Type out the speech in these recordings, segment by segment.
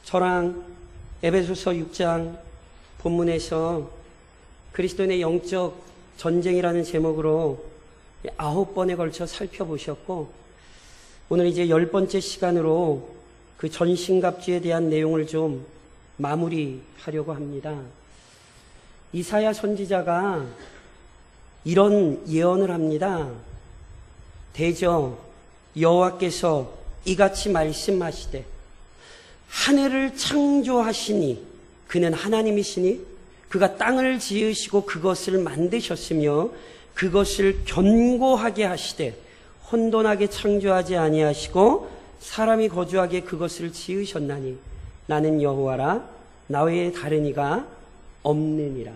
저랑 에베소서 6장 본문에서 그리스도인의 영적 전쟁이라는 제목으로 9번에 걸쳐 살펴보셨고, 오늘 이제 10번째 시간으로 그 전신갑주에 대한 내용을 좀 마무리하려고 합니다. 이사야 선지자가 이런 예언을 합니다. 대저 여호와께서 이같이 말씀하시되, 하늘을 창조하시니 그는 하나님이시니 그가 땅을 지으시고 그것을 만드셨으며 그것을 견고하게 하시되 혼돈하게 창조하지 아니하시고 사람이 거주하게 그것을 지으셨나니 나는 여호와라, 나 외에 다른 이가 없느니라.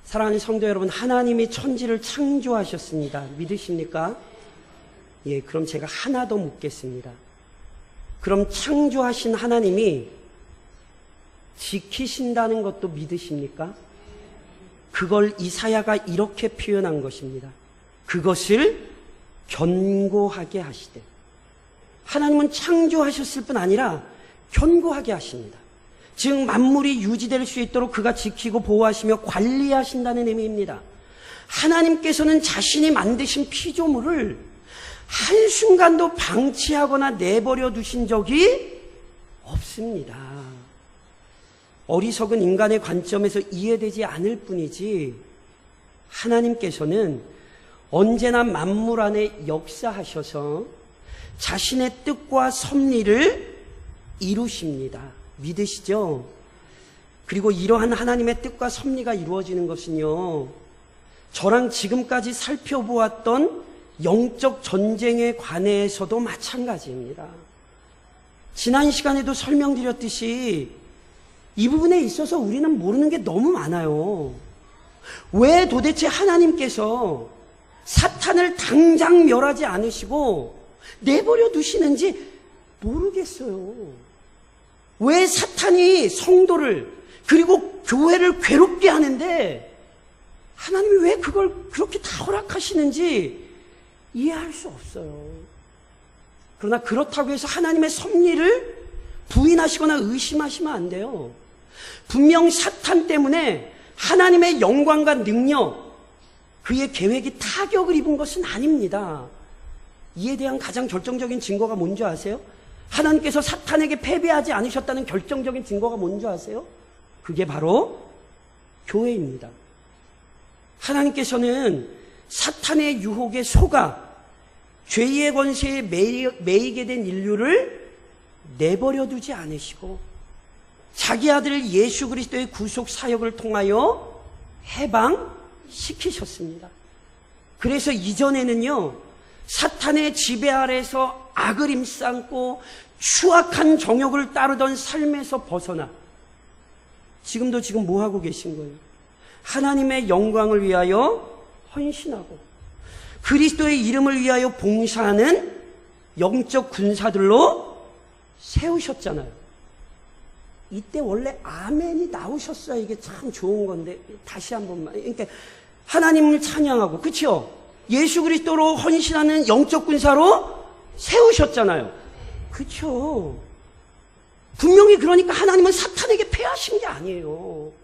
사랑하는 성도 여러분, 하나님이 천지를 창조하셨습니다. 믿으십니까? 예, 그럼 제가 하나 더 묻겠습니다. 그럼 창조하신 하나님이 지키신다는 것도 믿으십니까? 그걸 이사야가 이렇게 표현한 것입니다. 그것을 견고하게 하시되. 하나님은 창조하셨을 뿐 아니라 견고하게 하십니다. 즉 만물이 유지될 수 있도록 그가 지키고 보호하시며 관리하신다는 의미입니다. 하나님께서는 자신이 만드신 피조물을 한순간도 방치하거나 내버려 두신 적이 없습니다. 어리석은 인간의 관점에서 이해되지 않을 뿐이지 하나님께서는 언제나 만물 안에 역사하셔서 자신의 뜻과 섭리를 이루십니다. 믿으시죠? 그리고 이러한 하나님의 뜻과 섭리가 이루어지는 것은요, 저랑 지금까지 살펴보았던 영적 전쟁에 관해서도 마찬가지입니다. 지난 시간에도 설명드렸듯이 이 부분에 있어서 우리는 모르는 게 너무 많아요. 왜 도대체 하나님께서 사탄을 당장 멸하지 않으시고 내버려 두시는지 모르겠어요. 왜 사탄이 성도를 그리고 교회를 괴롭게 하는데 하나님이 왜 그걸 그렇게 다 허락하시는지 이해할 수 없어요. 그러나 그렇다고 해서 하나님의 섭리를 부인하시거나 의심하시면 안 돼요. 분명 사탄 때문에 하나님의 영광과 능력, 그의 계획이 타격을 입은 것은 아닙니다. 이에 대한 가장 결정적인 증거가 뭔지 아세요? 하나님께서 사탄에게 패배하지 않으셨다는 결정적인 증거가 뭔지 아세요? 그게 바로 교회입니다. 하나님께서는 사탄의 유혹에 속아 죄의 권세에 매이게 된 인류를 내버려두지 않으시고 자기 아들 예수 그리스도의 구속 사역을 통하여 해방시키셨습니다. 그래서 이전에는요, 사탄의 지배 아래서 악을 임삼고 추악한 정욕을 따르던 삶에서 벗어나 지금 뭐 하고 계신 거예요? 하나님의 영광을 위하여 헌신하고 그리스도의 이름을 위하여 봉사하는 영적 군사들로 세우셨잖아요. 이때 원래 아멘이 나오셨어야 이게 참 좋은 건데 다시 한 번만. 그러니까 하나님을 찬양하고, 그렇죠? 예수 그리스도로 헌신하는 영적 군사로 세우셨잖아요. 그렇죠? 분명히 그러니까 하나님은 사탄에게 패하신 게 아니에요.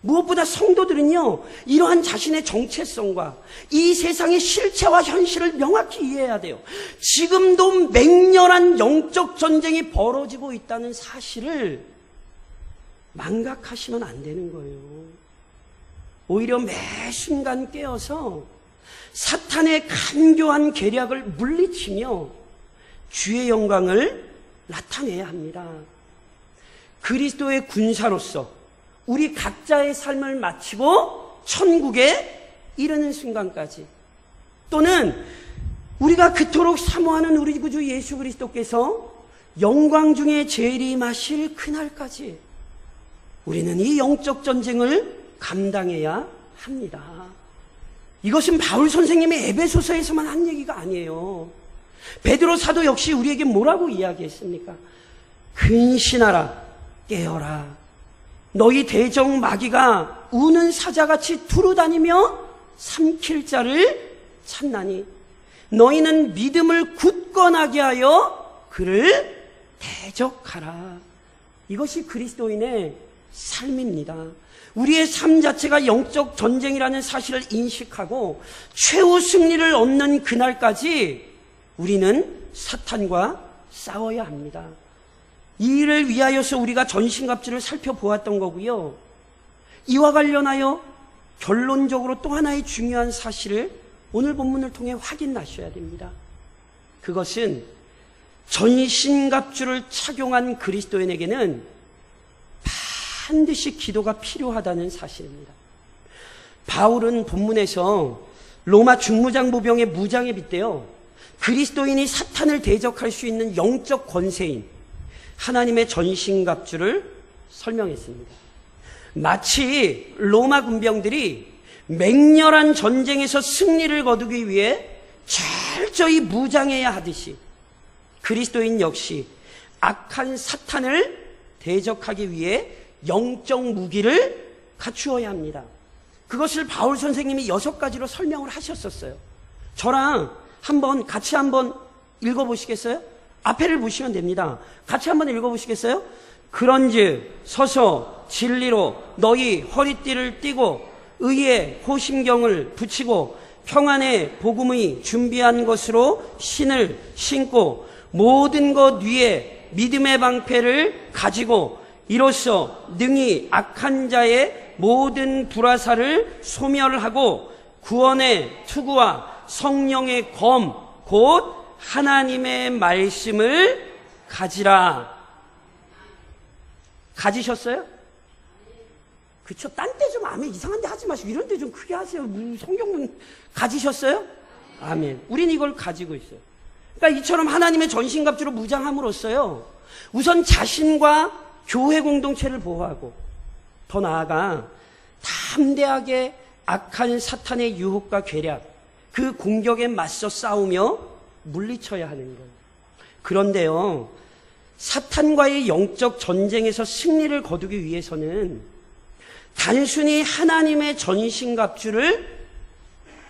무엇보다 성도들은요, 이러한 자신의 정체성과 이 세상의 실체와 현실을 명확히 이해해야 돼요. 지금도 맹렬한 영적 전쟁이 벌어지고 있다는 사실을 망각하시면 안 되는 거예요. 오히려 매 순간 깨어서 사탄의 간교한 계략을 물리치며 주의 영광을 나타내야 합니다. 그리스도의 군사로서 우리 각자의 삶을 마치고 천국에 이르는 순간까지, 또는 우리가 그토록 사모하는 우리 구주 예수 그리스도께서 영광 중에 재림하실 그날까지 우리는 이 영적 전쟁을 감당해야 합니다. 이것은 바울 선생님의 에베소서에서만 한 얘기가 아니에요. 베드로 사도 역시 우리에게 뭐라고 이야기했습니까? 근신하라, 깨어라. 너희 대적 마귀가 우는 사자같이 두루다니며 삼킬 자를 찾나니 너희는 믿음을 굳건하게 하여 그를 대적하라. 이것이 그리스도인의 삶입니다. 우리의 삶 자체가 영적 전쟁이라는 사실을 인식하고 최후 승리를 얻는 그날까지 우리는 사탄과 싸워야 합니다. 이 일을 위하여서 우리가 전신갑주를 살펴보았던 거고요. 이와 관련하여 결론적으로 또 하나의 중요한 사실을 오늘 본문을 통해 확인하셔야 됩니다. 그것은 전신갑주를 착용한 그리스도인에게는 반드시 기도가 필요하다는 사실입니다. 바울은 본문에서 로마 중무장부병의 무장에 빗대어 그리스도인이 사탄을 대적할 수 있는 영적 권세인 하나님의 전신갑주를 설명했습니다. 마치 로마 군병들이 맹렬한 전쟁에서 승리를 거두기 위해 철저히 무장해야 하듯이 그리스도인 역시 악한 사탄을 대적하기 위해 영적 무기를 갖추어야 합니다. 그것을 바울 선생님이 6가지로 설명을 하셨었어요. 저랑 같이 한번 읽어보시겠어요? 앞에를 보시면 됩니다. 같이 한번 읽어보시겠어요? 그런즉 서서 진리로 너희 허리띠를 띠고 의의 호심경을 붙이고 평안의 복음의 준비한 것으로 신을 신고 모든 것 위에 믿음의 방패를 가지고 이로써 능히 악한 자의 모든 불화살을 소멸하고 구원의 투구와 성령의 검 곧 하나님의 말씀을 가지라. 가지셨어요? 그쵸? 딴 데 좀 아멘 이상한 데 하지 마시고 이런 데 좀 크게 하세요. 성경은 가지셨어요? 아멘. 우린 이걸 가지고 있어요. 그러니까 이처럼 하나님의 전신갑주로 무장함으로써요, 우선 자신과 교회 공동체를 보호하고 더 나아가 담대하게 악한 사탄의 유혹과 괴략, 그 공격에 맞서 싸우며 물리쳐야 하는 거예요. 그런데요, 사탄과의 영적 전쟁에서 승리를 거두기 위해서는 단순히 하나님의 전신갑주를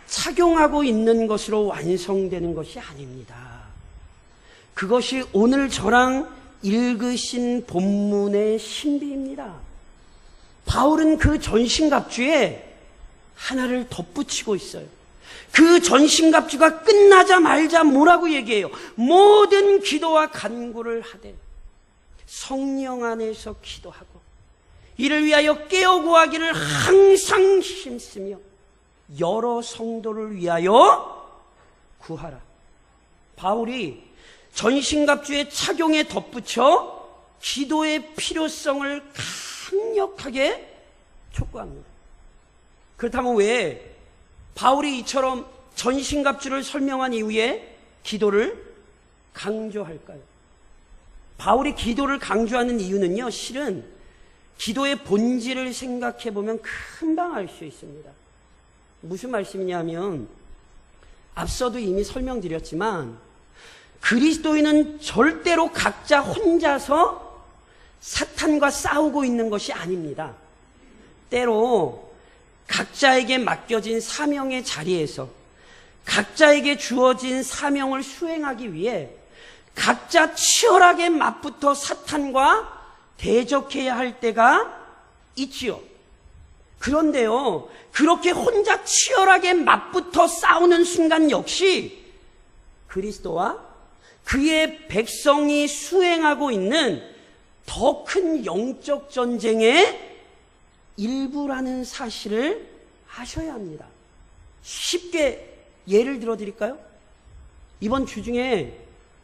착용하고 있는 것으로 완성되는 것이 아닙니다. 그것이 오늘 저랑 읽으신 본문의 신비입니다. 바울은 그 전신갑주에 하나를 덧붙이고 있어요. 그 전신갑주가 끝나자마자 뭐라고 얘기해요? 모든 기도와 간구를 하되 성령 안에서 기도하고 이를 위하여 깨어 구하기를 항상 힘쓰며 여러 성도를 위하여 구하라. 바울이 전신갑주의 착용에 덧붙여 기도의 필요성을 강력하게 촉구합니다. 그렇다면 왜 바울이 이처럼 전신갑주를 설명한 이후에 기도를 강조할까요? 바울이 기도를 강조하는 이유는요, 실은 기도의 본질을 생각해 보면 금방 알 수 있습니다. 무슨 말씀이냐면, 앞서도 이미 설명드렸지만 그리스도인은 절대로 각자 혼자서 사탄과 싸우고 있는 것이 아닙니다. 때로 각자에게 맡겨진 사명의 자리에서 각자에게 주어진 사명을 수행하기 위해 각자 치열하게 맞붙어 사탄과 대적해야 할 때가 있지요. 그런데요, 그렇게 혼자 치열하게 맞붙어 싸우는 순간 역시 그리스도와 그의 백성이 수행하고 있는 더 큰 영적 전쟁의 일부라는 사실을 아셔야 합니다. 쉽게 예를 들어 드릴까요? 이번 주 중에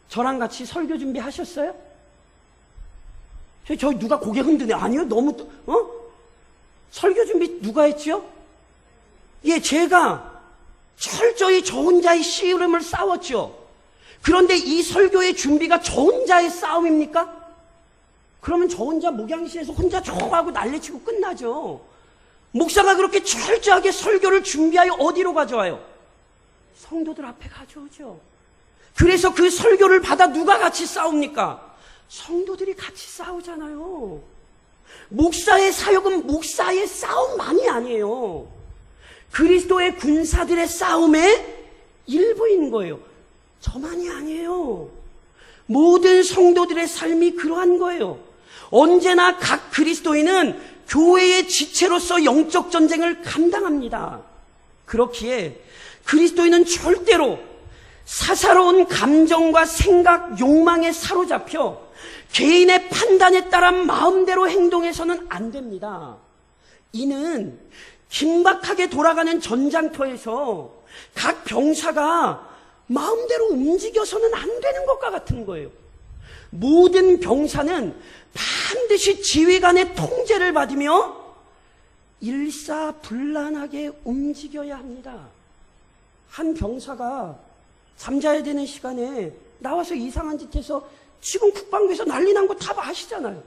저랑 같이 설교 준비하셨어요? 저 누가 고개 흔드네. 아니요, 너무 설교 준비 누가 했죠? 예, 제가 철저히 저 혼자의 씨름을 싸웠죠. 그런데 이 설교의 준비가 저 혼자의 싸움입니까? 그러면 저 혼자 목양실에서 혼자 저하고 난리치고 끝나죠. 목사가 그렇게 철저하게 설교를 준비하여 어디로 가져와요? 성도들 앞에 가져오죠. 그래서 그 설교를 받아 누가 같이 싸웁니까? 성도들이 같이 싸우잖아요. 목사의 사역은 목사의 싸움만이 아니에요. 그리스도의 군사들의 싸움의 일부인 거예요. 저만이 아니에요. 모든 성도들의 삶이 그러한 거예요. 언제나 각 그리스도인은 교회의 지체로서 영적 전쟁을 감당합니다. 그렇기에 그리스도인은 절대로 사사로운 감정과 생각, 욕망에 사로잡혀 개인의 판단에 따라 마음대로 행동해서는 안 됩니다. 이는 긴박하게 돌아가는 전장터에서 각 병사가 마음대로 움직여서는 안 되는 것과 같은 거예요. 모든 병사는 반드시 지휘관의 통제를 받으며 일사불란하게 움직여야 합니다. 한 병사가 잠자야 되는 시간에 나와서 이상한 짓 해서 지금 국방부에서 난리 난 거 다 아시잖아요.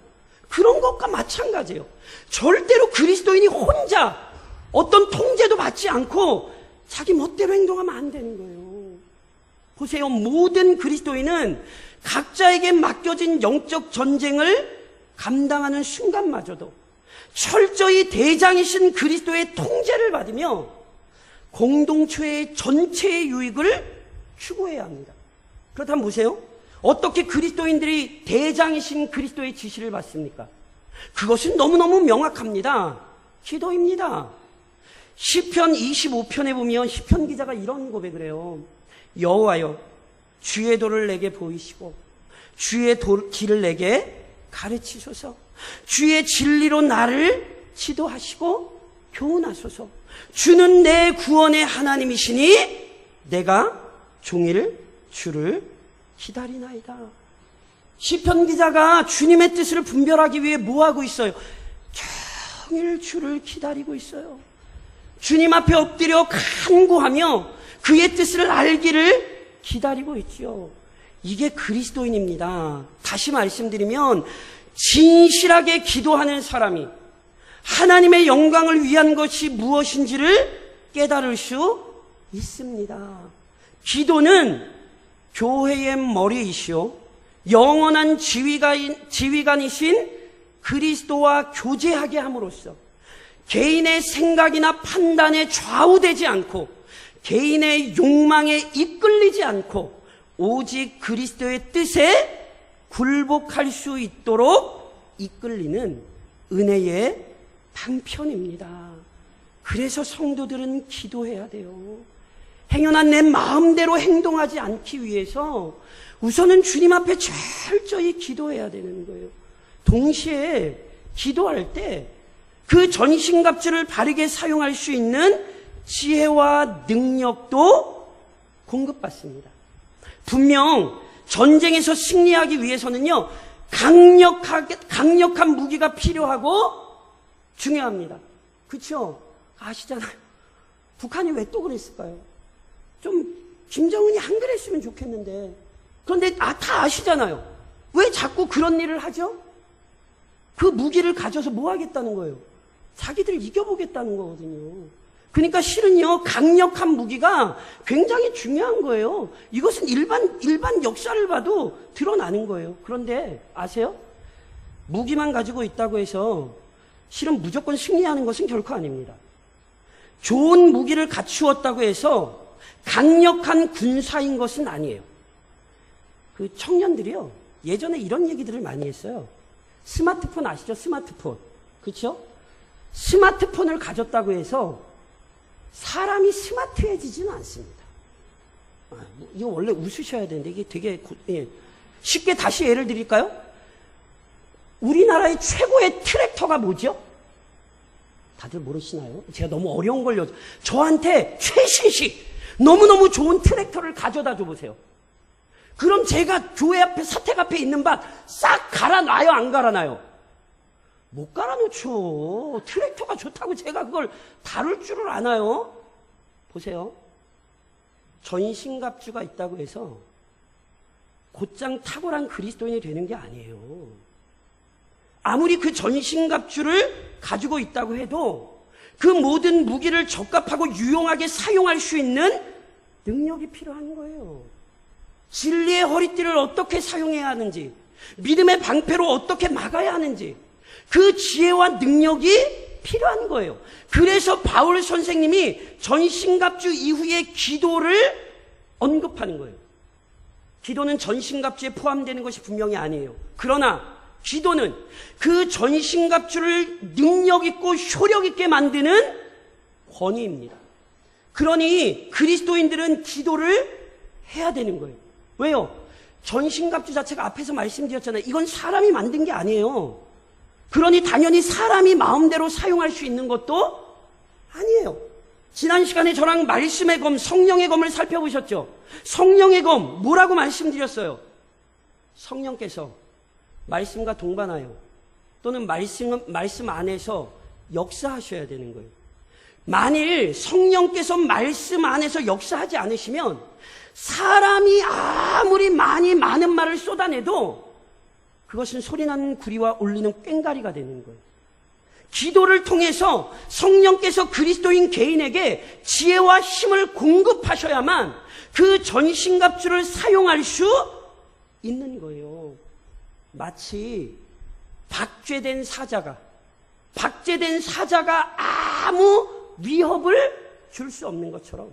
그런 것과 마찬가지예요. 절대로 그리스도인이 혼자 어떤 통제도 받지 않고 자기 멋대로 행동하면 안 되는 거예요. 보세요. 모든 그리스도인은 각자에게 맡겨진 영적 전쟁을 감당하는 순간마저도 철저히 대장이신 그리스도의 통제를 받으며 공동체의 전체의 유익을 추구해야 합니다. 그렇다면 보세요. 어떻게 그리스도인들이 대장이신 그리스도의 지시를 받습니까? 그것은 너무너무 명확합니다. 기도입니다. 시편 25편에 보면 시편 기자가 이런 고백을 해요. 여호와여, 주의 도를 내게 보이시고 주의 길을 내게 가르치소서. 주의 진리로 나를 지도하시고 교훈하소서. 주는 내 구원의 하나님이시니 내가 종일 주를 기다리나이다. 시편 기자가 주님의 뜻을 분별하기 위해 뭐하고 있어요? 종일 주를 기다리고 있어요. 주님 앞에 엎드려 간구하며 그의 뜻을 알기를 기다리고 있죠. 이게 그리스도인입니다. 다시 말씀드리면 진실하게 기도하는 사람이 하나님의 영광을 위한 것이 무엇인지를 깨달을 수 있습니다. 기도는 교회의 머리이시오 영원한 지휘관이신 그리스도와 교제하게 함으로써 개인의 생각이나 판단에 좌우되지 않고 개인의 욕망에 이끌리지 않고 오직 그리스도의 뜻에 굴복할 수 있도록 이끌리는 은혜의 방편입니다. 그래서 성도들은 기도해야 돼요. 행여난 내 마음대로 행동하지 않기 위해서 우선은 주님 앞에 철저히 기도해야 되는 거예요. 동시에 기도할 때 그 전신갑주를 바르게 사용할 수 있는 지혜와 능력도 공급받습니다. 분명 전쟁에서 승리하기 위해서는요, 강력한 무기가 필요하고 중요합니다. 그렇죠? 아시잖아요. 북한이 왜 또 그랬을까요? 좀 김정은이 안 그랬으면 좋겠는데. 그런데 다 아시잖아요. 왜 자꾸 그런 일을 하죠? 그 무기를 가져서 뭐 하겠다는 거예요? 자기들 이겨보겠다는 거거든요. 그러니까 실은요, 강력한 무기가 굉장히 중요한 거예요. 이것은 일반 역사를 봐도 드러나는 거예요. 그런데 아세요? 무기만 가지고 있다고 해서 실은 무조건 승리하는 것은 결코 아닙니다. 좋은 무기를 갖추었다고 해서 강력한 군사인 것은 아니에요. 그 청년들이요, 예전에 이런 얘기들을 많이 했어요. 스마트폰 아시죠? 스마트폰. 그렇죠? 스마트폰을 가졌다고 해서 사람이 스마트해지지는 않습니다. 이거 원래 웃으셔야 되는데 이게 되게 쉽게 다시 예를 드릴까요? 우리나라의 최고의 트랙터가 뭐죠? 다들 모르시나요? 제가 너무 어려운 걸 저한테 최신식 너무너무 좋은 트랙터를 가져다 줘보세요. 그럼 제가 교회 앞에 사택 앞에 있는 밭 싹 갈아놔요? 안 갈아놔요? 못 갈아놓죠. 트랙터가 좋다고 제가 그걸 다룰 줄을 아나요? 보세요. 전신갑주가 있다고 해서 곧장 탁월한 그리스도인이 되는 게 아니에요. 아무리 그 전신갑주를 가지고 있다고 해도 그 모든 무기를 적합하고 유용하게 사용할 수 있는 능력이 필요한 거예요. 진리의 허리띠를 어떻게 사용해야 하는지, 믿음의 방패로 어떻게 막아야 하는지, 그 지혜와 능력이 필요한 거예요. 그래서 바울 선생님이 전신갑주 이후의 기도를 언급하는 거예요. 기도는 전신갑주에 포함되는 것이 분명히 아니에요. 그러나 기도는 그 전신갑주를 능력있고 효력있게 만드는 권위입니다. 그러니 그리스도인들은 기도를 해야 되는 거예요. 왜요? 전신갑주 자체가 앞에서 말씀드렸잖아요. 이건 사람이 만든 게 아니에요. 그러니 당연히 사람이 마음대로 사용할 수 있는 것도 아니에요. 지난 시간에 저랑 말씀의 검, 성령의 검을 살펴보셨죠? 성령의 검, 뭐라고 말씀드렸어요? 성령께서 말씀과 동반하여 또는 말씀 안에서 역사하셔야 되는 거예요. 만일 성령께서 말씀 안에서 역사하지 않으시면 사람이 아무리 많은 말을 쏟아내도 그것은 소리나는 구리와 울리는 꽹가리가 되는 거예요. 기도를 통해서 성령께서 그리스도인 개인에게 지혜와 힘을 공급하셔야만 그 전신갑주를 사용할 수 있는 거예요. 마치 박죄된 사자가 아무 위협을 줄 수 없는 것처럼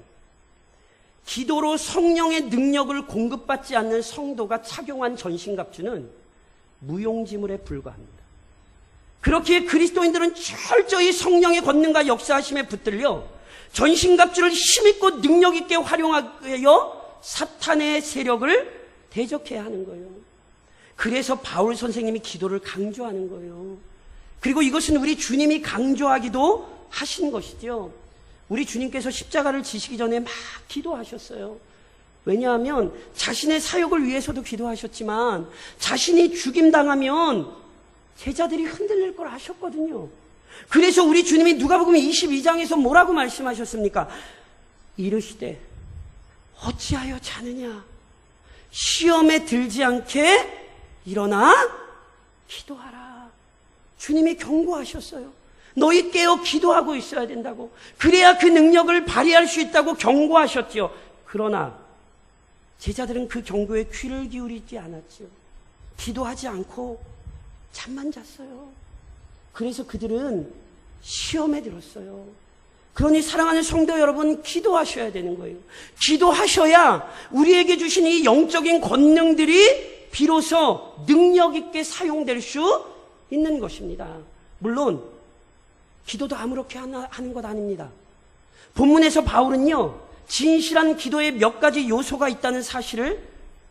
기도로 성령의 능력을 공급받지 않는 성도가 착용한 전신갑주는 무용지물에 불과합니다. 그렇기에 그리스도인들은 철저히 성령의 권능과 역사하심에 붙들려 전신갑주를 힘있고 능력있게 활용하여 사탄의 세력을 대적해야 하는 거예요. 그래서 바울 선생님이 기도를 강조하는 거예요. 그리고 이것은 우리 주님이 강조하기도 하신 것이죠. 우리 주님께서 십자가를 지시기 전에 막 기도하셨어요. 왜냐하면 자신의 사역을 위해서도 기도하셨지만 자신이 죽임당하면 제자들이 흔들릴 걸 아셨거든요. 그래서 우리 주님이 누가복음 22장에서 뭐라고 말씀하셨습니까? 이르시되 어찌하여 자느냐? 시험에 들지 않게 일어나 기도하라. 주님이 경고하셨어요. 너희 깨어 기도하고 있어야 된다고. 그래야 그 능력을 발휘할 수 있다고 경고하셨지요. 그러나 제자들은 그 경고에 귀를 기울이지 않았지요. 기도하지 않고 잠만 잤어요. 그래서 그들은 시험에 들었어요. 그러니 사랑하는 성도 여러분, 기도하셔야 되는 거예요. 기도하셔야 우리에게 주신 이 영적인 권능들이 비로소 능력 있게 사용될 수 있는 것입니다. 물론 기도도 아무렇게 하는 것 아닙니다. 본문에서 바울은요, 진실한 기도에 몇 가지 요소가 있다는 사실을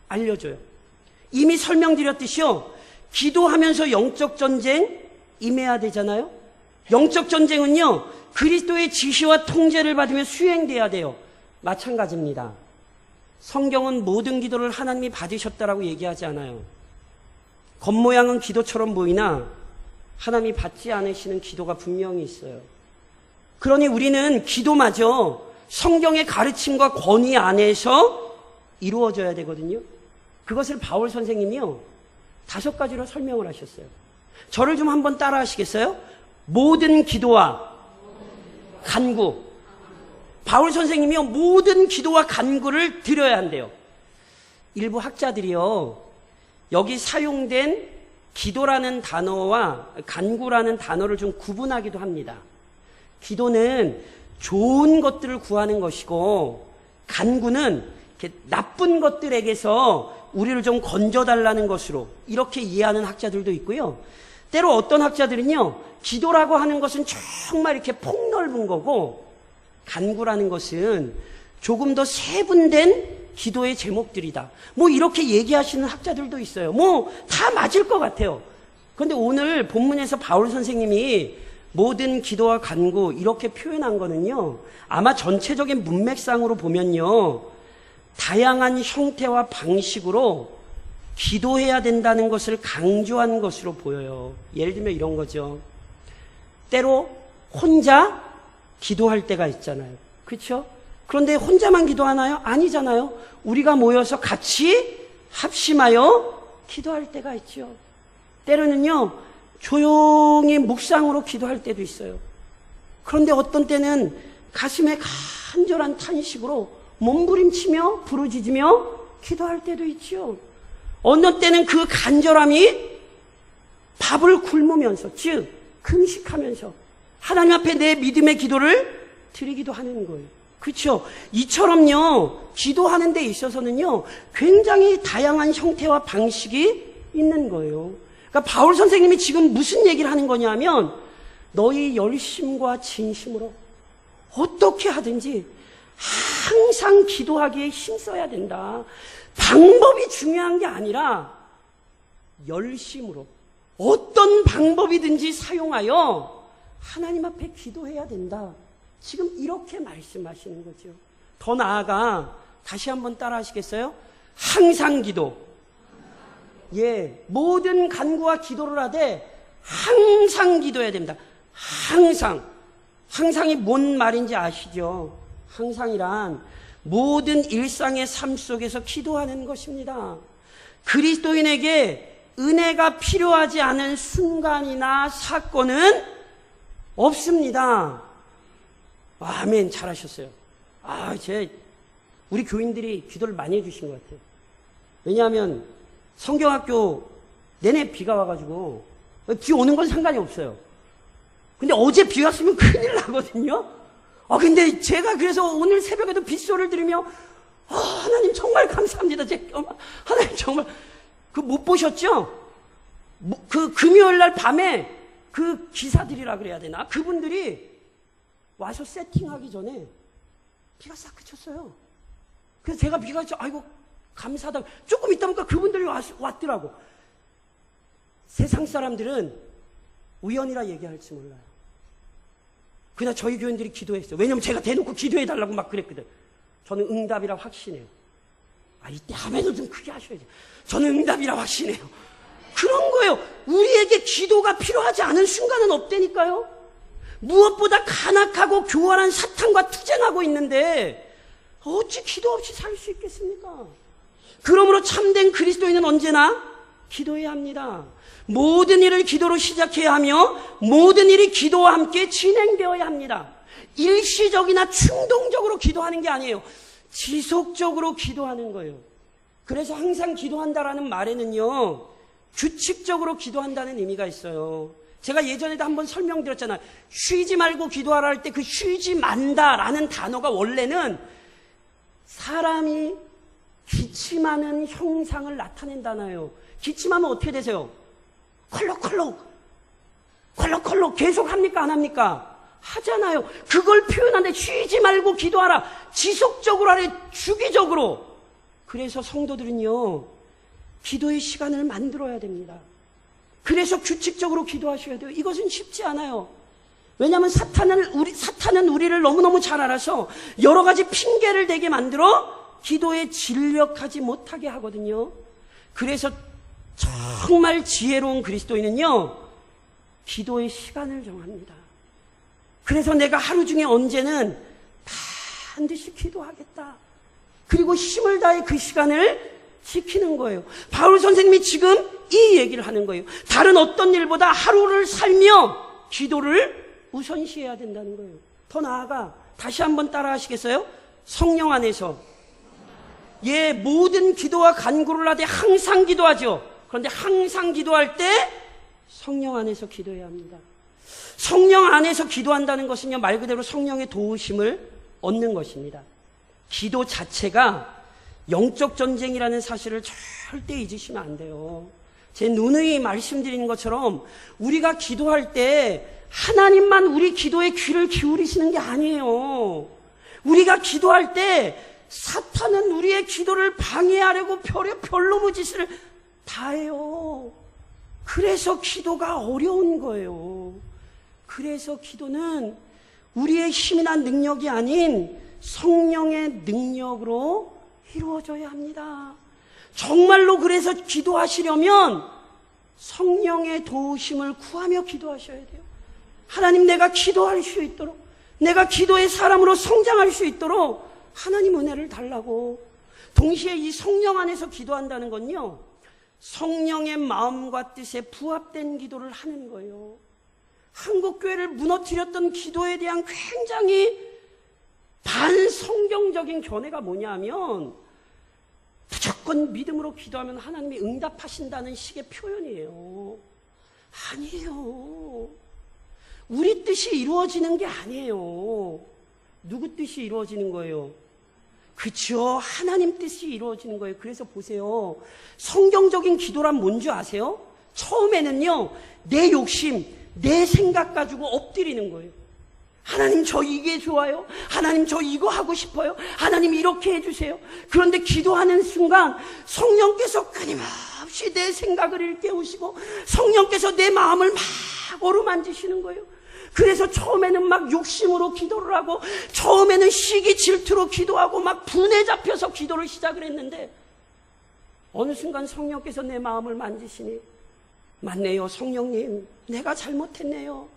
알려줘요. 이미 설명드렸듯이요, 기도하면서 영적 전쟁 임해야 되잖아요. 영적 전쟁은요, 그리스도의 지시와 통제를 받으며 수행돼야 돼요. 마찬가지입니다. 성경은 모든 기도를 하나님이 받으셨다라고 얘기하지 않아요. 겉모양은 기도처럼 보이나 하나님이 받지 않으시는 기도가 분명히 있어요. 그러니 우리는 기도마저 성경의 가르침과 권위 안에서 이루어져야 되거든요. 그것을 바울 선생님이요, 5가지로 설명을 하셨어요. 저를 좀 한번 따라 하시겠어요? 모든 기도와 간구. 바울 선생님이요, 모든 기도와 간구를 드려야 한대요. 일부 학자들이요, 여기 사용된 기도라는 단어와 간구라는 단어를 좀 구분하기도 합니다. 기도는 좋은 것들을 구하는 것이고, 간구는 이렇게 나쁜 것들에게서 우리를 좀 건져달라는 것으로 이렇게 이해하는 학자들도 있고요. 때로 어떤 학자들은요, 기도라고 하는 것은 정말 이렇게 폭넓은 거고, 간구라는 것은 조금 더 세분된 기도의 제목들이다, 뭐 이렇게 얘기하시는 학자들도 있어요. 뭐 다 맞을 것 같아요. 그런데 오늘 본문에서 바울 선생님이 모든 기도와 간구 이렇게 표현한 거는요, 아마 전체적인 문맥상으로 보면요, 다양한 형태와 방식으로 기도해야 된다는 것을 강조한 것으로 보여요. 예를 들면 이런 거죠. 때로 혼자 기도할 때가 있잖아요. 그렇죠? 그런데 혼자만 기도하나요? 아니잖아요. 우리가 모여서 같이 합심하여 기도할 때가 있죠. 때로는요, 조용히 묵상으로 기도할 때도 있어요. 그런데 어떤 때는 가슴에 간절한 탄식으로 몸부림치며 부르짖으며 기도할 때도 있죠. 어느 때는 그 간절함이 밥을 굶으면서, 즉 금식하면서 하나님 앞에 내 믿음의 기도를 드리기도 하는 거예요. 그렇죠? 이처럼요, 기도하는 데 있어서는요, 굉장히 다양한 형태와 방식이 있는 거예요. 그러니까 바울 선생님이 지금 무슨 얘기를 하는 거냐면, 너희 열심과 진심으로 어떻게 하든지 항상 기도하기에 힘써야 된다. 방법이 중요한 게 아니라 열심으로 어떤 방법이든지 사용하여 하나님 앞에 기도해야 된다. 지금 이렇게 말씀하시는 거죠. 더 나아가 다시 한번 따라 하시겠어요? 항상 기도. 예, 모든 간구와 기도를 하되 항상 기도해야 됩니다. 항상. 항상이 뭔 말인지 아시죠? 항상이란 모든 일상의 삶 속에서 기도하는 것입니다. 그리스도인에게 은혜가 필요하지 않은 순간이나 사건은 없습니다. 아멘, 잘하셨어요. 우리 교인들이 기도를 많이 해주신 것 같아요. 왜냐하면 성경학교 내내 비가 와가지고, 비 오는 건 상관이 없어요. 근데 어제 비 왔으면 큰일 나거든요. 근데 제가 그래서 오늘 새벽에도 빗소리를 들으며, 하나님 정말 감사합니다. 하나님 정말, 못 보셨죠? 금요일 날 밤에 기사들이라 그래야 되나? 그분들이 와서 세팅하기 전에 비가 싹 그쳤어요. 그래서 제가 비가 아이고 감사하다. 조금 있다 보니까 그분들이 왔더라고. 세상 사람들은 우연이라 얘기할지 몰라요. 그냥 저희 교인들이 기도했어요. 왜냐면 제가 대놓고 기도해달라고 막 그랬거든. 저는 응답이라 확신해요. 이때 하면은 좀 크게 하셔야지. 저는 응답이라 확신해요. 그런 거예요. 우리에게 기도가 필요하지 않은 순간은 없다니까요. 무엇보다 간악하고 교활한 사탄과 투쟁하고 있는데 어찌 기도 없이 살 수 있겠습니까? 그러므로 참된 그리스도인은 언제나 기도해야 합니다. 모든 일을 기도로 시작해야 하며 모든 일이 기도와 함께 진행되어야 합니다. 일시적이나 충동적으로 기도하는 게 아니에요. 지속적으로 기도하는 거예요. 그래서 항상 기도한다라는 말에는요, 규칙적으로 기도한다는 의미가 있어요. 제가 예전에도 한번 설명드렸잖아요. 쉬지 말고 기도하라 할 때 그 쉬지 만다라는 단어가 원래는 사람이 기침하는 형상을 나타낸다나요. 기침하면 어떻게 되세요? 컬럭컬럭 계속 합니까 안 합니까? 하잖아요. 그걸 표현하는데 쉬지 말고 기도하라. 지속적으로 하라. 주기적으로. 그래서 성도들은요, 기도의 시간을 만들어야 됩니다. 그래서 규칙적으로 기도하셔야 돼요. 이것은 쉽지 않아요. 왜냐하면 사탄은 우리를 너무너무 잘 알아서 여러 가지 핑계를 대게 만들어 기도에 진력하지 못하게 하거든요. 그래서 정말 지혜로운 그리스도인은요, 기도의 시간을 정합니다. 그래서 내가 하루 중에 언제는 반드시 기도하겠다. 그리고 힘을 다해 그 시간을 지키는 거예요. 바울 선생님이 지금 이 얘기를 하는 거예요. 다른 어떤 일보다 하루를 살며 기도를 우선시해야 된다는 거예요. 더 나아가 다시 한번 따라 하시겠어요? 성령 안에서 모든 기도와 간구를 하되 항상 기도하죠. 그런데 항상 기도할 때 성령 안에서 기도해야 합니다. 성령 안에서 기도한다는 것은요, 말 그대로 성령의 도우심을 얻는 것입니다. 기도 자체가 영적 전쟁이라는 사실을 절대 잊으시면 안 돼요. 제 누누이 말씀드린 것처럼 우리가 기도할 때 하나님만 우리 기도에 귀를 기울이시는 게 아니에요. 우리가 기도할 때 사탄은 우리의 기도를 방해하려고 별놈의 짓을 다 해요. 그래서 기도가 어려운 거예요. 그래서 기도는 우리의 힘이나 능력이 아닌 성령의 능력으로 이루어져야 합니다. 정말로 그래서 기도하시려면 성령의 도우심을 구하며 기도하셔야 돼요. 하나님, 내가 기도할 수 있도록, 내가 기도의 사람으로 성장할 수 있도록 하나님 은혜를 달라고. 동시에 이 성령 안에서 기도한다는 건요, 성령의 마음과 뜻에 부합된 기도를 하는 거예요. 한국교회를 무너뜨렸던 기도에 대한 굉장히 반성경적인 견해가 뭐냐 하면 무조건 믿음으로 기도하면 하나님이 응답하신다는 식의 표현이에요. 아니에요. 우리 뜻이 이루어지는 게 아니에요. 누구 뜻이 이루어지는 거예요? 그쵸? 하나님 뜻이 이루어지는 거예요. 그래서 보세요. 성경적인 기도란 뭔지 아세요? 처음에는요, 내 욕심, 내 생각 가지고 엎드리는 거예요. 하나님, 저 이게 좋아요. 하나님, 저 이거 하고 싶어요. 하나님, 이렇게 해주세요. 그런데 기도하는 순간 성령께서 끊임없이 내 생각을 일깨우시고 성령께서 내 마음을 막 어루만지시는 거예요. 그래서 처음에는 막 욕심으로 기도를 하고, 처음에는 시기 질투로 기도하고, 막 분에 잡혀서 기도를 시작을 했는데, 어느 순간 성령께서 내 마음을 만지시니, 맞네요, 성령님, 내가 잘못했네요.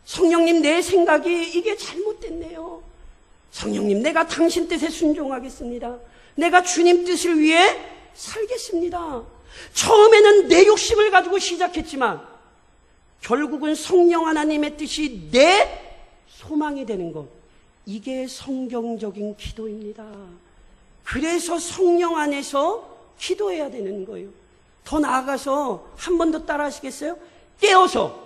성령님, 내 생각이 이게 잘못됐네요. 성령님, 내가 당신 뜻에 순종하겠습니다. 내가 주님 뜻을 위해 살겠습니다. 처음에는 내 욕심을 가지고 시작했지만 결국은 성령 하나님의 뜻이 내 소망이 되는 것, 이게 성경적인 기도입니다. 그래서 성령 안에서 기도해야 되는 거예요. 더 나아가서 한 번 더 따라 하시겠어요? 깨어서.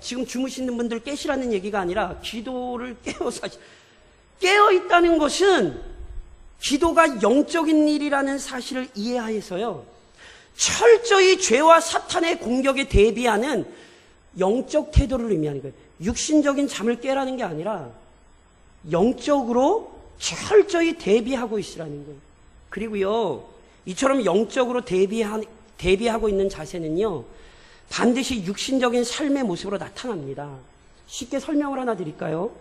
지금 주무시는 분들 깨시라는 얘기가 아니라 기도를 깨어서 깨어 있다는 것은 기도가 영적인 일이라는 사실을 이해하여서요, 철저히 죄와 사탄의 공격에 대비하는 영적 태도를 의미하는 거예요. 육신적인 잠을 깨라는 게 아니라 영적으로 철저히 대비하고 있으라는 거예요. 그리고요, 이처럼 영적으로 대비하고 있는 자세는요, 반드시 육신적인 삶의 모습으로 나타납니다. 쉽게 설명을 하나 드릴까요?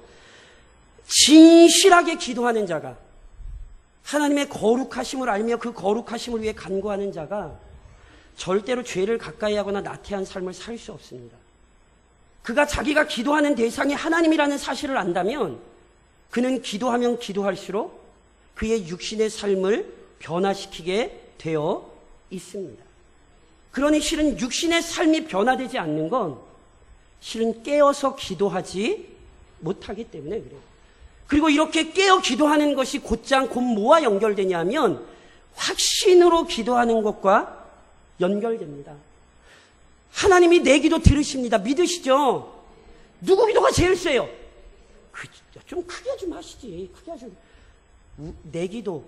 진실하게 기도하는 자가, 하나님의 거룩하심을 알며 그 거룩하심을 위해 간구하는 자가 절대로 죄를 가까이 하거나 나태한 삶을 살 수 없습니다. 그가 자기가 기도하는 대상이 하나님이라는 사실을 안다면 그는 기도하면 기도할수록 그의 육신의 삶을 변화시키게 되어 있습니다. 그러니 실은 육신의 삶이 변화되지 않는 건 실은 깨어서 기도하지 못하기 때문에 그래요. 그리고 이렇게 깨어 기도하는 것이 곧장 곧 뭐와 연결되냐면 확신으로 기도하는 것과 연결됩니다. 하나님이 내 기도 들으십니다. 믿으시죠? 누구 기도가 제일 세요? 좀 크게 좀 하시지. 크게 하죠. 내 기도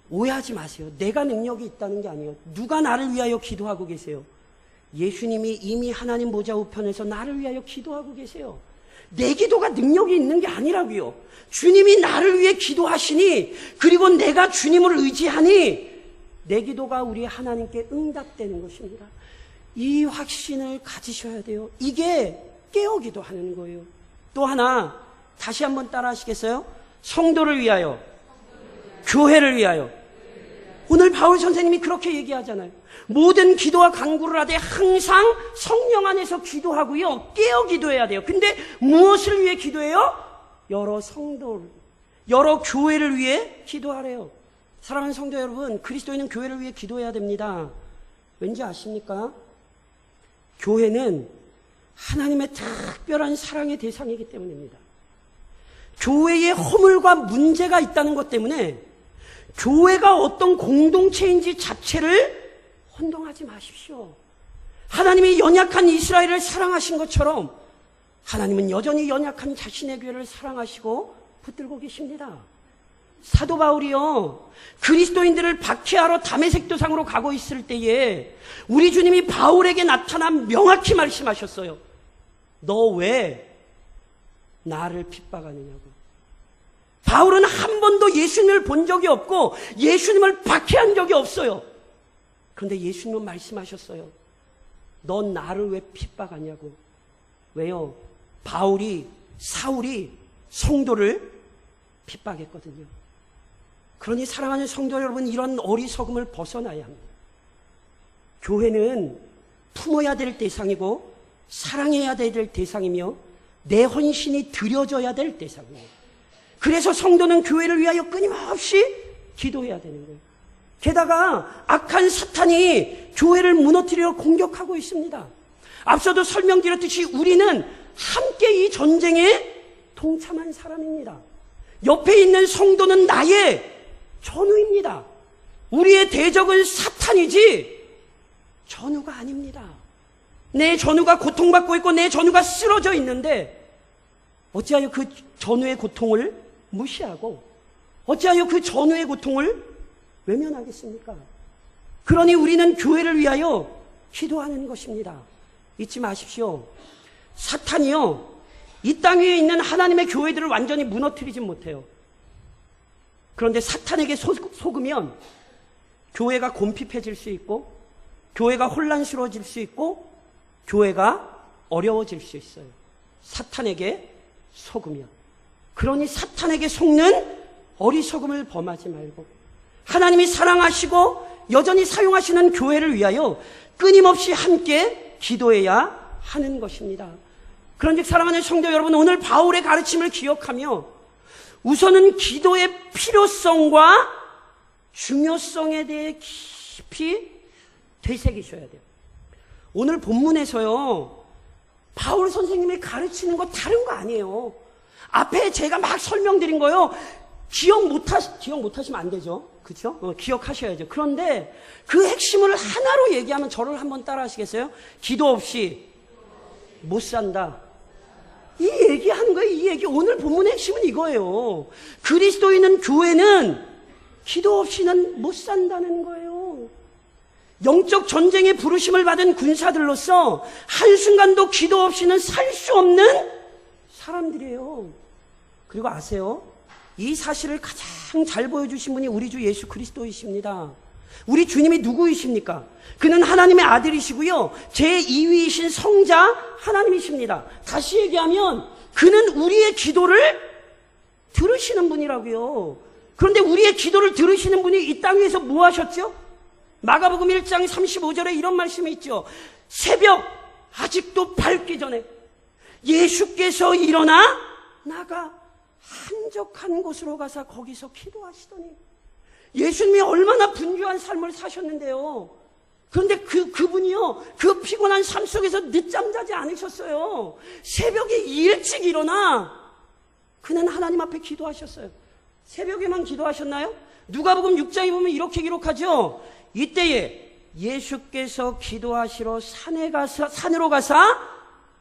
오해하지 마세요. 내가 능력이 있다는 게 아니에요. 누가 나를 위하여 기도하고 계세요? 예수님이 이미 하나님 보좌 우편에서 나를 위하여 기도하고 계세요. 내 기도가 능력이 있는 게 아니라고요. 주님이 나를 위해 기도하시니, 그리고 내가 주님을 의지하니 내 기도가 우리 하나님께 응답되는 것입니다. 이 확신을 가지셔야 돼요. 이게 깨어 기도하는 거예요. 또 하나 다시 한번 따라 하시겠어요? 성도를 위하여, 교회를 위하여. 오늘 바울 선생님이 그렇게 얘기하잖아요. 모든 기도와 간구를 하되 항상 성령 안에서 기도하고요, 깨어 기도해야 돼요. 근데 무엇을 위해 기도해요? 여러 성도를, 여러 교회를 위해 기도하래요. 사랑하는 성도 여러분, 그리스도인은 교회를 위해 기도해야 됩니다. 왠지 아십니까? 교회는 하나님의 특별한 사랑의 대상이기 때문입니다. 교회에 허물과 문제가 있다는 것 때문에 교회가 어떤 공동체인지 자체를 혼동하지 마십시오. 하나님이 연약한 이스라엘을 사랑하신 것처럼 하나님은 여전히 연약한 자신의 교회를 사랑하시고 붙들고 계십니다. 사도 바울이요, 그리스도인들을 박해하러 다메섹 도상으로 가고 있을 때에 우리 주님이 바울에게 나타나 명확히 말씀하셨어요. 너 왜 나를 핍박하느냐고. 바울은 한 번도 예수님을 본 적이 없고 예수님을 박해한 적이 없어요. 그런데 예수님은 말씀하셨어요. 넌 나를 왜 핍박하냐고. 왜요? 사울이 성도를 핍박했거든요. 그러니 사랑하는 성도 여러분, 이런 어리석음을 벗어나야 합니다. 교회는 품어야 될 대상이고 사랑해야 될 대상이며 내 헌신이 드려져야 될 대상이에요. 그래서 성도는 교회를 위하여 끊임없이 기도해야 되는 거예요. 게다가 악한 사탄이 교회를 무너뜨리려 공격하고 있습니다. 앞서도 설명드렸듯이 우리는 함께 이 전쟁에 동참한 사람입니다. 옆에 있는 성도는 나의 전우입니다. 우리의 대적은 사탄이지 전우가 아닙니다. 내 전우가 고통받고 있고 내 전우가 쓰러져 있는데 어찌하여 그 전우의 고통을 무시하고 어찌하여 그 전후의 고통을 외면하겠습니까? 그러니 우리는 교회를 위하여 기도하는 것입니다. 잊지 마십시오. 사탄이요, 이 땅 위에 있는 하나님의 교회들을 완전히 무너뜨리지 못해요. 그런데 사탄에게 속으면 교회가 곰핍해질 수 있고, 교회가 혼란스러워질 수 있고, 교회가 어려워질 수 있어요. 사탄에게 속으면. 그러니 사탄에게 속는 어리석음을 범하지 말고, 하나님이 사랑하시고 여전히 사용하시는 교회를 위하여 끊임없이 함께 기도해야 하는 것입니다. 그런즉 사랑하는 성도 여러분, 오늘 바울의 가르침을 기억하며 우선은 기도의 필요성과 중요성에 대해 깊이 되새기셔야 돼요. 오늘 본문에서요, 바울 선생님이 가르치는 거 다른 거 아니에요. 앞에 제가 막 설명드린 거요, 기억 못하시면 안 되죠. 그렇죠? 기억하셔야죠. 그런데 그 핵심을 하나로 얘기하면 저를 한번 따라 하시겠어요? 기도 없이 못 산다. 이 얘기하는 거예요. 이 얘기. 오늘 본문의 핵심은 이거예요. 그리스도인은, 교회는 기도 없이는 못 산다는 거예요. 영적 전쟁에 부르심을 받은 군사들로서 한순간도 기도 없이는 살 수 없는 사람들이에요. 그리고 아세요? 이 사실을 가장 잘 보여주신 분이 우리 주 예수 그리스도이십니다. 우리 주님이 누구이십니까? 그는 하나님의 아들이시고요, 제2위이신 성자 하나님이십니다. 다시 얘기하면 그는 우리의 기도를 들으시는 분이라고요. 그런데 우리의 기도를 들으시는 분이 이 땅 위에서 뭐 하셨죠? 마가복음 1장 35절에 이런 말씀이 있죠. 새벽 아직도 밝기 전에 예수께서 일어나 나가 한적한 곳으로 가서 거기서 기도하시더니, 예수님이 얼마나 분주한 삶을 사셨는데요. 그런데 그분이요, 그 피곤한 삶 속에서 늦잠 자지 않으셨어요. 새벽에 일찍 일어나 그는 하나님 앞에 기도하셨어요. 새벽에만 기도하셨나요? 누가복음 6장에 보면 이렇게 기록하죠. 이때에 예수께서 기도하시러 산으로 가사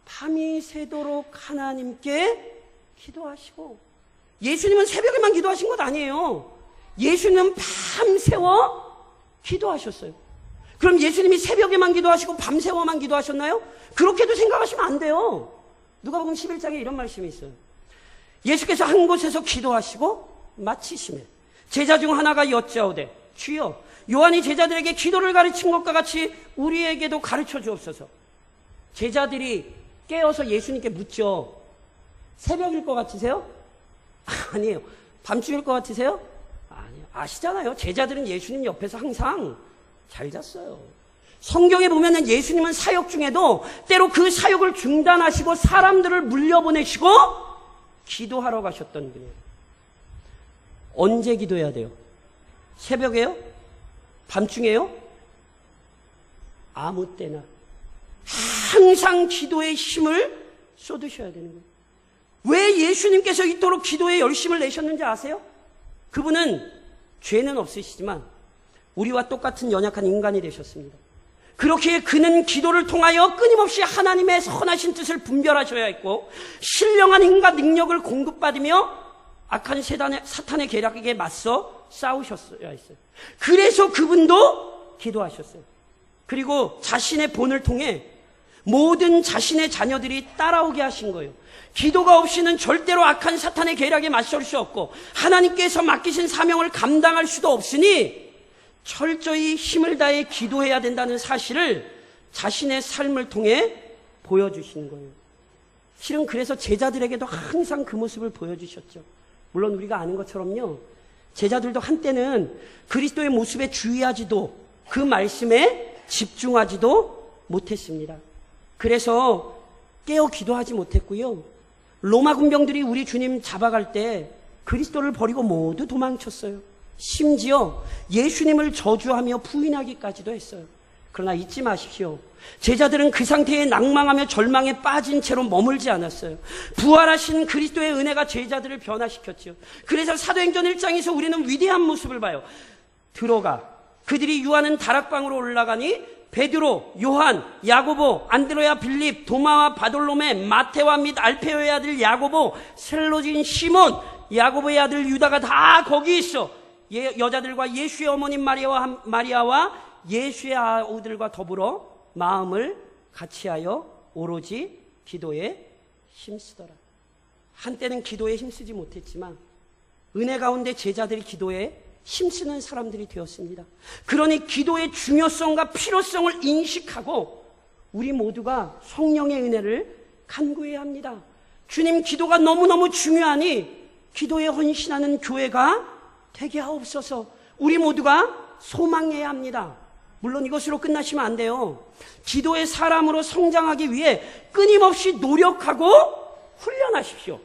밤이 새도록 하나님께 기도하시고, 예수님은 새벽에만 기도하신 것 아니에요. 예수님은 밤새워 기도하셨어요. 그럼 예수님이 새벽에만 기도하시고 밤새워만 기도하셨나요? 그렇게도 생각하시면 안 돼요. 누가복음 11장에 이런 말씀이 있어요. 예수께서 한 곳에서 기도하시고 마치시매 제자 중 하나가 여짜오되, 주여, 요한이 제자들에게 기도를 가르친 것과 같이 우리에게도 가르쳐 주옵소서. 제자들이 깨어서 예수님께 묻죠. 새벽일 것 같으세요? 아니에요. 밤중일 것 같으세요? 아니에요. 아시잖아요. 제자들은 예수님 옆에서 항상 잘 잤어요. 성경에 보면은 예수님은 사역 중에도 때로 그 사역을 중단하시고 사람들을 물려보내시고 기도하러 가셨던 분이에요. 언제 기도해야 돼요? 새벽에요? 밤중에요? 아무 때나. 항상 기도에 힘을 쏟으셔야 되는 거예요. 왜 예수님께서 이토록 기도에 열심을 내셨는지 아세요? 그분은 죄는 없으시지만 우리와 똑같은 연약한 인간이 되셨습니다. 그렇기에 그는 기도를 통하여 끊임없이 하나님의 선하신 뜻을 분별하셔야 했고, 신령한 힘과 능력을 공급받으며 악한 사탄의 계략에게 맞서 싸우셨어야 했어요. 그래서 그분도 기도하셨어요. 그리고 자신의 본을 통해 모든 자신의 자녀들이 따라오게 하신 거예요. 기도가 없이는 절대로 악한 사탄의 계략에 맞설 수 없고 하나님께서 맡기신 사명을 감당할 수도 없으니 철저히 힘을 다해 기도해야 된다는 사실을 자신의 삶을 통해 보여주시는 거예요. 실은 그래서 제자들에게도 항상 그 모습을 보여주셨죠. 물론 우리가 아는 것처럼요, 제자들도 한때는 그리스도의 모습에 주의하지도 그 말씀에 집중하지도 못했습니다. 그래서 깨어 기도하지 못했고요, 로마 군병들이 우리 주님 잡아갈 때 그리스도를 버리고 모두 도망쳤어요. 심지어 예수님을 저주하며 부인하기까지도 했어요. 그러나 잊지 마십시오. 제자들은 그 상태에 낭망하며 절망에 빠진 채로 머물지 않았어요. 부활하신 그리스도의 은혜가 제자들을 변화시켰죠. 그래서 사도행전 1장에서 우리는 위대한 모습을 봐요. 들어가 그들이 유하는 다락방으로 올라가니 베드로, 요한, 야고보, 안드레아, 빌립, 도마와 바돌로메, 마테와 및 알페오의 아들 야고보, 셀로진 시몬, 야고보의 아들 유다가 다 거기 있어. 여자들과 예수의 어머님 마리아와 예수의 아우들과 더불어 마음을 같이하여 오로지 기도에 힘쓰더라. 한때는 기도에 힘쓰지 못했지만 은혜 가운데 제자들이 기도에 힘쓰는 사람들이 되었습니다. 그러니 기도의 중요성과 필요성을 인식하고 우리 모두가 성령의 은혜를 간구해야 합니다. 주님, 기도가 너무너무 중요하니 기도에 헌신하는 교회가 되게 하옵소서. 우리 모두가 소망해야 합니다. 물론 이것으로 끝나시면 안 돼요. 기도의 사람으로 성장하기 위해 끊임없이 노력하고 훈련하십시오.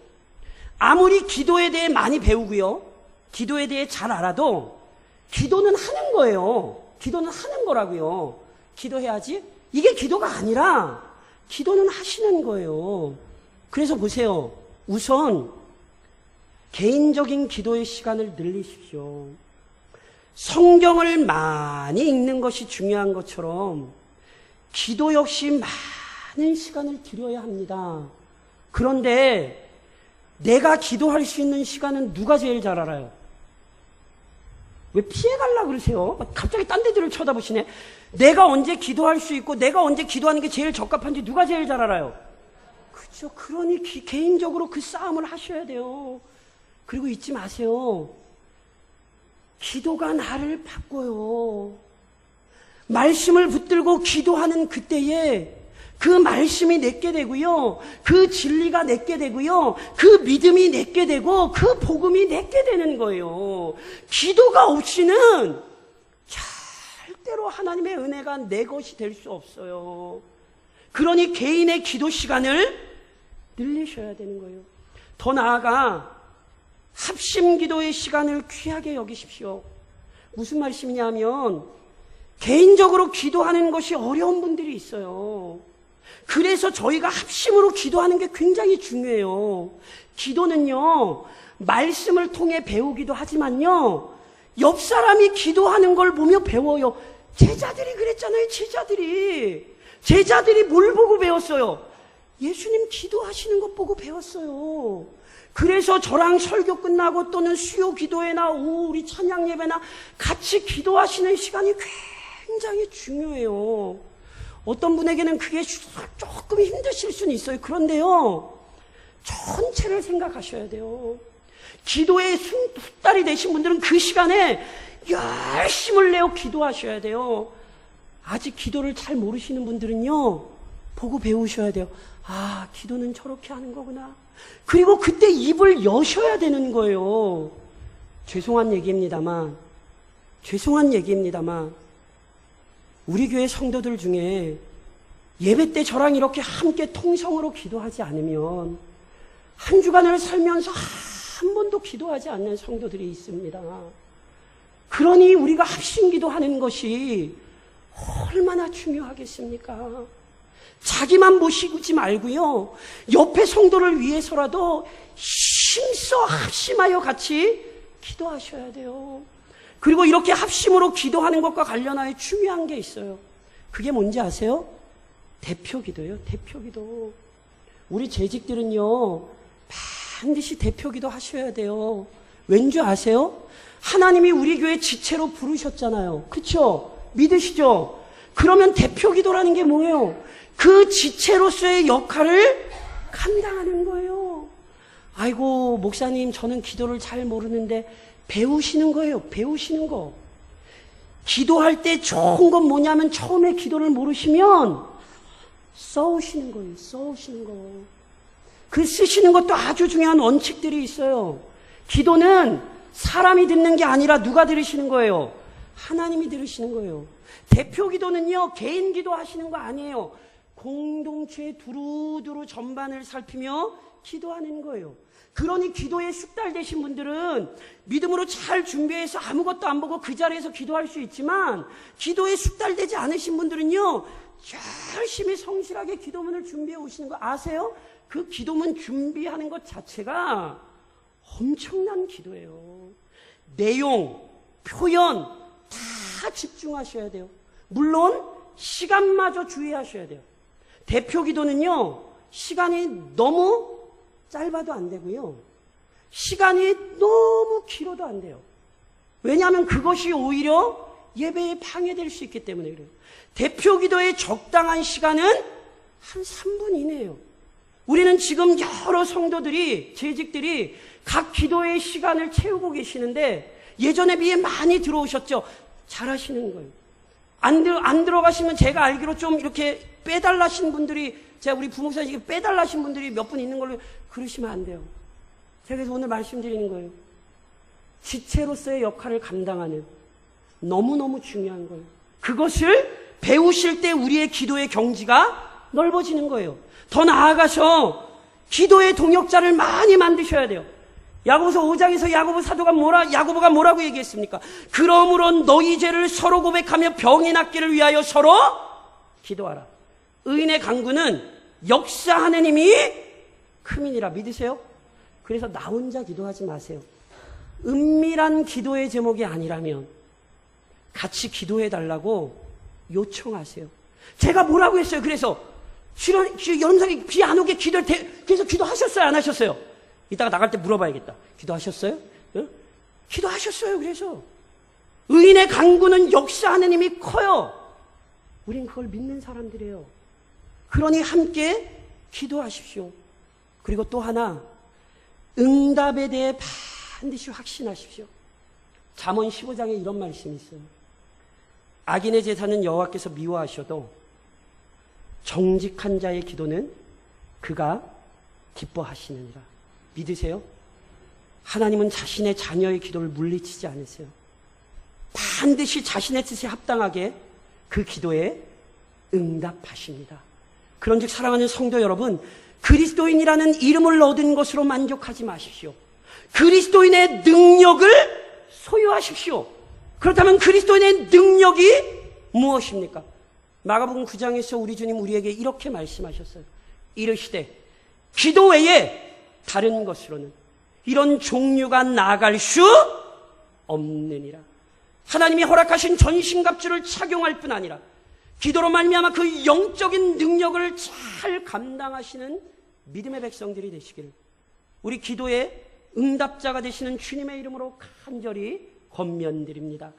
아무리 기도에 대해 많이 배우고요, 기도에 대해 잘 알아도 기도는 하는 거예요. 기도는 하는 거라고요. 기도해야지? 이게 기도가 아니라 기도는 하시는 거예요. 그래서 보세요. 우선 개인적인 기도의 시간을 늘리십시오. 성경을 많이 읽는 것이 중요한 것처럼 기도 역시 많은 시간을 들여야 합니다. 그런데 내가 기도할 수 있는 시간은 누가 제일 잘 알아요? 왜 피해가려고 그러세요? 갑자기 딴 데들을 쳐다보시네. 내가 언제 기도할 수 있고 내가 언제 기도하는 게 제일 적합한지 누가 제일 잘 알아요? 그렇죠. 그러니 개인적으로 그 싸움을 하셔야 돼요. 그리고 잊지 마세요. 기도가 나를 바꿔요. 말씀을 붙들고 기도하는 그때에 그 말씀이 내게 되고요, 그 진리가 내게 되고요, 그 믿음이 내게 되고 그 복음이 내게 되는 거예요. 기도가 없이는 절대로 하나님의 은혜가 내 것이 될 수 없어요. 그러니 개인의 기도 시간을 늘리셔야 되는 거예요. 더 나아가 합심 기도의 시간을 귀하게 여기십시오. 무슨 말씀이냐면 개인적으로 기도하는 것이 어려운 분들이 있어요. 그래서 저희가 합심으로 기도하는 게 굉장히 중요해요. 기도는요, 말씀을 통해 배우기도 하지만요, 옆 사람이 기도하는 걸 보며 배워요. 제자들이 그랬잖아요. 제자들이 뭘 보고 배웠어요? 예수님 기도하시는 것 보고 배웠어요. 그래서 저랑 설교 끝나고 또는 수요 기도회나 우리 찬양 예배나 같이 기도하시는 시간이 굉장히 중요해요. 어떤 분에게는 그게 조금 힘드실 수는 있어요. 그런데요, 전체를 생각하셔야 돼요. 기도에 숙달이 되신 분들은 그 시간에 열심을 내어 기도하셔야 돼요. 아직 기도를 잘 모르시는 분들은요, 보고 배우셔야 돼요. 아, 기도는 저렇게 하는 거구나. 그리고 그때 입을 여셔야 되는 거예요. 죄송한 얘기입니다만 우리 교회 성도들 중에 예배 때 저랑 이렇게 함께 통성으로 기도하지 않으면 한 주간을 살면서 한 번도 기도하지 않는 성도들이 있습니다. 그러니 우리가 합심 기도하는 것이 얼마나 중요하겠습니까? 자기만 모시지 말고요, 옆에 성도를 위해서라도 힘써 합심하여 같이 기도하셔야 돼요. 그리고 이렇게 합심으로 기도하는 것과 관련하여 중요한 게 있어요. 그게 뭔지 아세요? 대표기도예요. 대표기도. 우리 재직들은요, 반드시 대표기도 하셔야 돼요. 왠지 아세요? 하나님이 우리 교회 지체로 부르셨잖아요. 그렇죠? 믿으시죠? 그러면 대표기도라는 게 뭐예요? 그 지체로서의 역할을 감당하는 거예요. 아이고, 목사님, 저는 기도를 잘 모르는데 배우시는 거예요. 배우시는 거. 기도할 때 좋은 건 뭐냐면 처음에 기도를 모르시면 써오시는 거예요. 써오시는 거. 그 쓰시는 것도 아주 중요한 원칙들이 있어요. 기도는 사람이 듣는 게 아니라 누가 들으시는 거예요? 하나님이 들으시는 거예요. 대표 기도는요, 개인 기도 하시는 거 아니에요. 공동체 두루두루 전반을 살피며 기도하는 거예요. 그러니 기도에 숙달되신 분들은 믿음으로 잘 준비해서 아무것도 안 보고 그 자리에서 기도할 수 있지만, 기도에 숙달되지 않으신 분들은요, 열심히 성실하게 기도문을 준비해 오시는 거 아세요? 그 기도문 준비하는 것 자체가 엄청난 기도예요. 내용, 표현 다 집중하셔야 돼요. 물론 시간마저 주의하셔야 돼요. 대표 기도는요, 시간이 너무 짧아도 안 되고요, 시간이 너무 길어도 안 돼요. 왜냐하면 그것이 오히려 예배에 방해될 수 있기 때문에 그래요. 대표 기도의 적당한 시간은 한 3분 이내예요. 우리는 지금 여러 성도들이, 재직들이 각 기도의 시간을 채우고 계시는데 예전에 비해 많이 들어오셨죠? 잘하시는 거예요. 안 들어가시면 제가 알기로 좀 이렇게 빼달라신 분들이, 제가 우리 부목사님 빼달라신 분들이 몇 분 있는 걸로 그러시면 안 돼요. 제가 그래서 오늘 말씀드리는 거예요. 지체로서의 역할을 감당하는 너무너무 중요한 거예요. 그것을 배우실 때 우리의 기도의 경지가 넓어지는 거예요. 더 나아가서 기도의 동역자를 많이 만드셔야 돼요. 야고보서 5장에서 야고보 사도가 야고보가 뭐라고 얘기했습니까? 그러므로 너희 죄를 서로 고백하며 병이 낫기를 위하여 서로 기도하라. 의인의 강구는 역사하는 힘이 크민이라. 믿으세요? 그래서 나 혼자 기도하지 마세요. 은밀한 기도의 제목이 아니라면 같이 기도해 달라고 요청하세요. 제가 뭐라고 했어요? 그래서 여러분들이 비 안 오게 그래서 기도하셨어요? 안 하셨어요? 이따가 나갈 때 물어봐야겠다. 기도하셨어요? 응? 기도하셨어요. 그래서 의인의 간구는 역사하는 힘이 커요. 우린 그걸 믿는 사람들이에요. 그러니 함께 기도하십시오. 그리고 또 하나, 응답에 대해 반드시 확신하십시오. 잠언 15장에 이런 말씀이 있어요. 악인의 제사는 여호와께서 미워하셔도 정직한 자의 기도는 그가 기뻐하시느니라. 믿으세요? 하나님은 자신의 자녀의 기도를 물리치지 않으세요. 반드시 자신의 뜻에 합당하게 그 기도에 응답하십니다. 그런즉 사랑하는 성도 여러분, 그리스도인이라는 이름을 얻은 것으로 만족하지 마십시오. 그리스도인의 능력을 소유하십시오. 그렇다면 그리스도인의 능력이 무엇입니까? 마가복음 9장에서 우리 주님 우리에게 이렇게 말씀하셨어요. 이르시되 기도 외에 다른 것으로는 이런 종류가 나아갈 수 없느니라. 하나님이 허락하신 전신갑주를 착용할 뿐 아니라 기도로 말미암아 그 영적인 능력을 잘 감당하시는 믿음의 백성들이 되시기를 우리 기도의 응답자가 되시는 주님의 이름으로 간절히 권면드립니다.